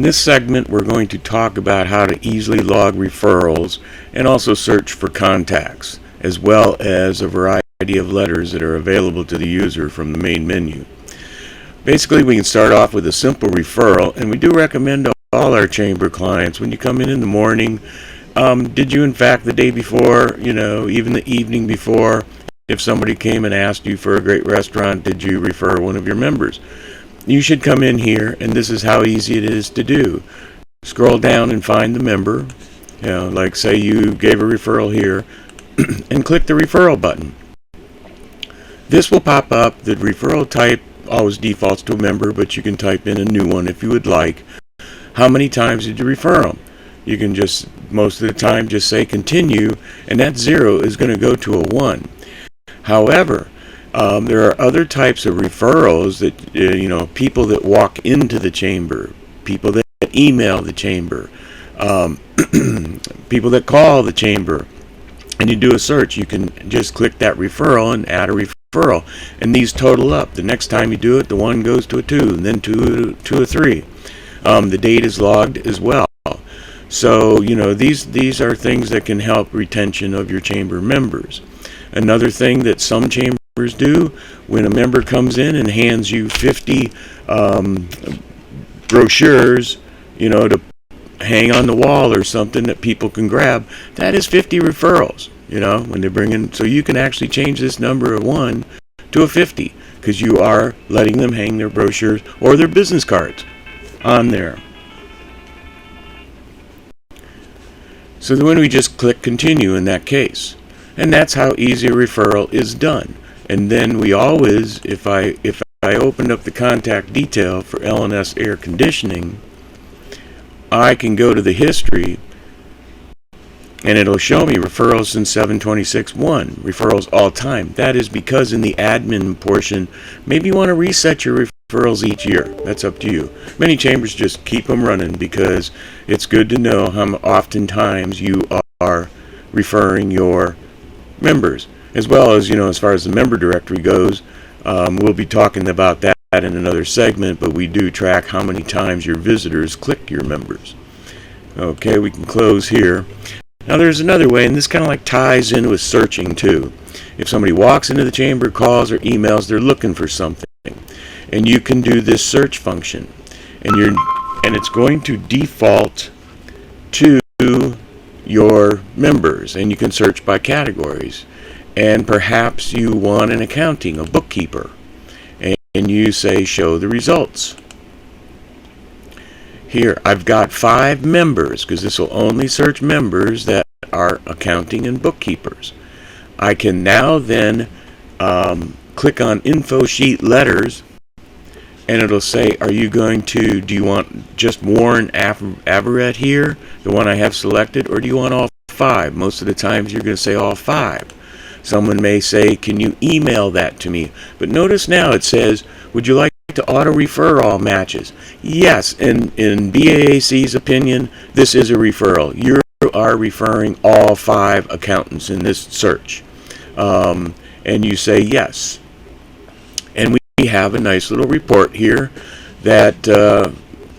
this segment, we're going to talk about how to easily log referrals and also search for contacts, as well as a variety of letters that are available to the user from the main menu. Basically, we can start off with a simple referral, and we do recommend to all our chamber clients, when you come in the morning, did you in fact the day before, even the evening before, if somebody came and asked you for a great restaurant, did you refer one of your members? You should come in here, and this is how easy it is to do. Scroll down and find the member, like say you gave a referral here, and click the referral button. This will pop up. The referral type always defaults to a member, but you can type in a new one if you would like. How many times did you refer them? You can just, most of the time, just say continue, and that 0 is going to go to a 1. However, there are other types of referrals that, people that walk into the chamber, people that email the chamber, people that call the chamber, and you do a search. You can just click that referral and add a referral, and these total up. The next time you do it, the 1 goes to a 2, and then to a 3. The date is logged as well. So, these are things that can help retention of your chamber members. Another thing that some chambers do, when a member comes in and hands you 50 brochures, to hang on the wall or something that people can grab, that is 50 referrals, when they bring in. So you can actually change this number of 1 to a 50, because you are letting them hang their brochures or their business cards on there. So then we just click continue in that case. And that's how easy a referral is done. And then we always, if I open up the contact detail for L&S air conditioning, I can go to the history, and it'll show me referrals since 7/26/1, referrals all time. That is because in the admin portion, maybe you want to reset your referrals each year. That's up to you. Many chambers just keep them running because it's good to know how oftentimes you are referring your members, as well as, as far as the member directory goes. We'll be talking about that in another segment, but we do track how many times your visitors click your members. Okay, we can close here. Now there's another way, and this kind of like ties in with searching too. If somebody walks into the chamber, calls or emails, they're looking for something, and you can do this search function, and it's going to default to your members, and you can search by categories. And perhaps you want an accounting, a bookkeeper, and you say show the results. Here I've got 5 members, because this will only search members that are accounting and bookkeepers. I can now then click on info sheet letters, and it'll say, do you want just Warren Averett here, the one I have selected, or do you want all 5? Most of the times you're going to say all 5. Someone may say, can you email that to me? But notice now it says, would you like to auto-refer all matches? Yes, in BAAC's opinion, this is a referral. You are referring all 5 accountants in this search. And you say yes. And we have a nice little report here that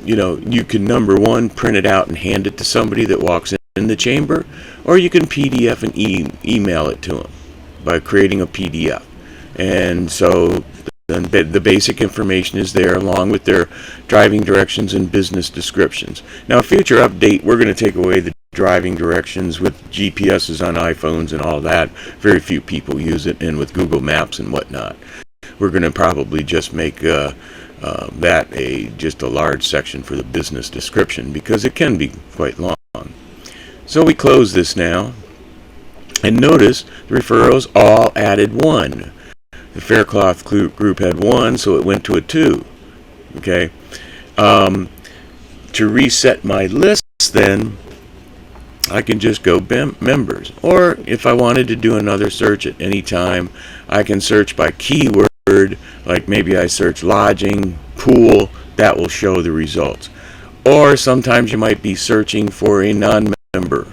you can, number 1, print it out and hand it to somebody that walks in the chamber, or you can PDF and email it to them by creating a PDF. And so then the basic information is there, along with their driving directions and business descriptions. Now, a future update, we're going to take away the driving directions with GPSs on iPhones and all that. Very few people use it, and with Google Maps and whatnot. We're going to probably just make that just a large section for the business description, because it can be quite long. So we close this now, and notice the referrals all added 1. The Faircloth group had 1, so it went to a 2. Okay. To reset my list, then I can just go members, or if I wanted to do another search at any time, I can search by keyword, like maybe I search lodging, pool, that will show the results. Or sometimes you might be searching for a non-member,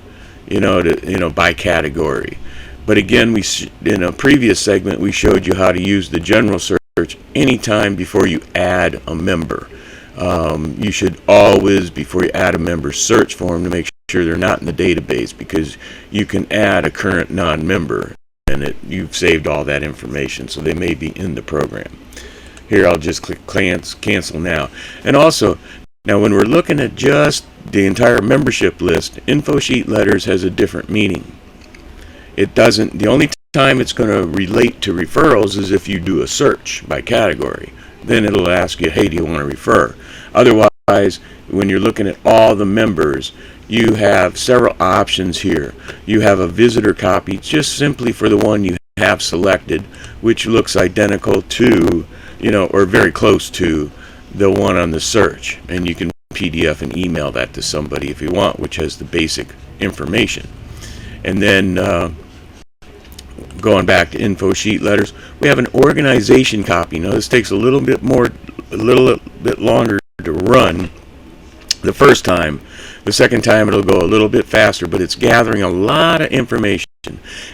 by category. But again, in a previous segment, we showed you how to use the general search anytime before you add a member. You should always, before you add a member, search for them to make sure they're not in the database, because you can add a current non-member and you've saved all that information, so they may be in the program. Here, I'll just click cancel now. And also, now when we're looking at just the entire membership list, info sheet letters has a different meaning. It doesn't, the only time it's going to relate to referrals is if you do a search by category. Then it'll ask you, hey, do you want to refer? Otherwise, when you're looking at all the members, you have several options here. You have a visitor copy just simply for the one you have selected, which looks identical to, or very close to the one on the search. And you can PDF and email that to somebody if you want, which has the basic information. And then going back to info sheet letters, we have an organization copy. Now this takes a little bit longer to run the first time. The second time it'll go a little bit faster, but it's gathering a lot of information.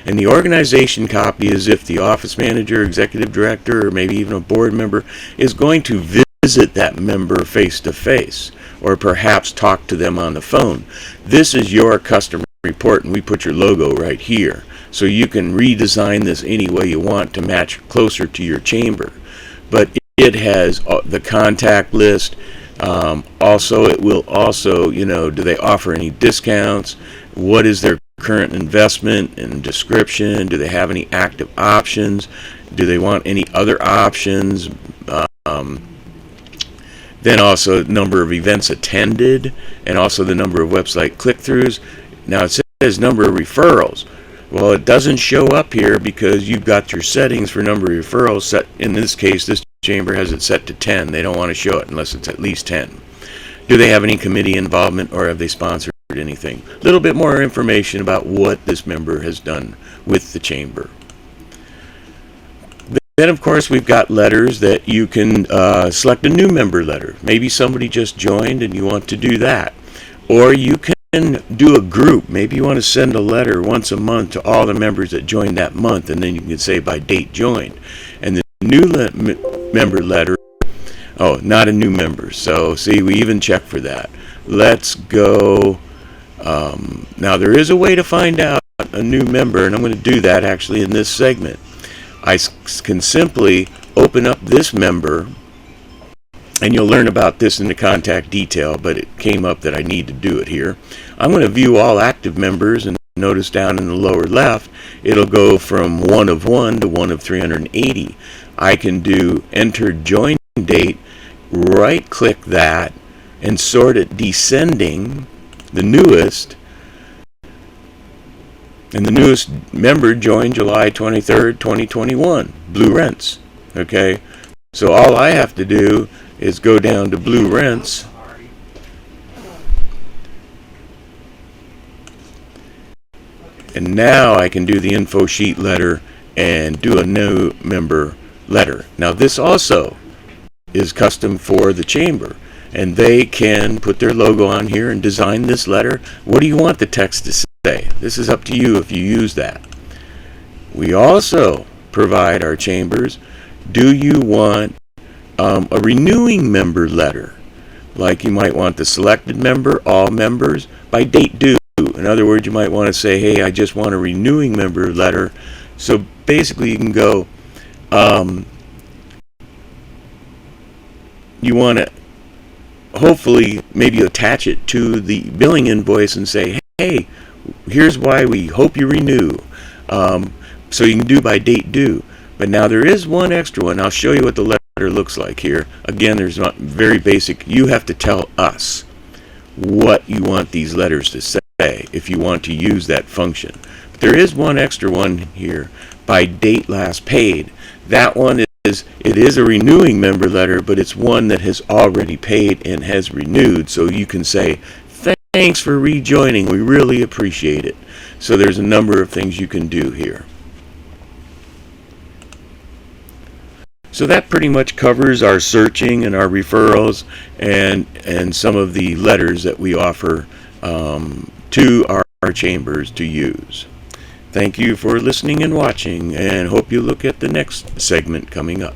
And the organization copy is if the office manager, executive director, or maybe even a board member is going to visit that member face to face, or perhaps talk to them on the phone. This is your customer report, and we put your logo right here. So you can redesign this any way you want to match closer to your chamber. But it has the contact list. Also, it will also, do they offer any discounts? What is their current investment and description? Do they have any active options? Do they want any other options? Then also number of events attended, and also the number of website click-throughs. Now it says number of referrals. Well, it doesn't show up here because you've got your settings for number of referrals set. In this case, this chamber has it set to 10. They don't want to show it unless it's at least 10. Do they have any committee involvement, or have they sponsored anything? A little bit more information about what this member has done with the chamber. Then, of course, we've got letters that you can select a new member letter. Maybe somebody just joined and you want to do that. Or you can do a group. Maybe you want to send a letter once a month to all the members that joined that month, and then you can say by date joined. And the new member letter, oh, not a new member. So see, we even check for that. Let's go. Now there is a way to find out a new member, and I'm going to do that actually in this segment. I can simply open up this member, and you'll learn about this in the contact detail, but it came up that I need to do it here. I'm going to view all active members, and notice down in the lower left, it'll go from 1 of 1 to 1 of 380. I can do enter join date, right click that, and sort it descending, the newest. And the newest member joined July 23rd, 2021, Blue Rents. Okay, so all I have to do is go down to Blue Rents, and now I can do the info sheet letter and do a new member letter. Now this also is custom for the chamber, and they can put their logo on here and design this letter. What do you want the text to say? This is up to you if you use that. We also provide our chambers, do you want a renewing member letter? Like you might want the selected member, all members, by date due. In other words, you might want to say, hey, I just want a renewing member letter. So basically you can go, you want to hopefully maybe attach it to the billing invoice and say, hey, here's why we hope you renew. So you can do by date due. But now there is one extra one. I'll show you what the letter looks like here. Again, there's not very basic. You have to tell us what you want these letters to say if you want to use that function. But there is one extra one here, by date last paid. That one is, it is a renewing member letter, but it's one that has already paid and has renewed. So you can say, thanks for rejoining, we really appreciate it. So there's a number of things you can do here. So that pretty much covers our searching and our referrals and some of the letters that we offer to our chambers to use. Thank you for listening and watching, and hope you look at the next segment coming up.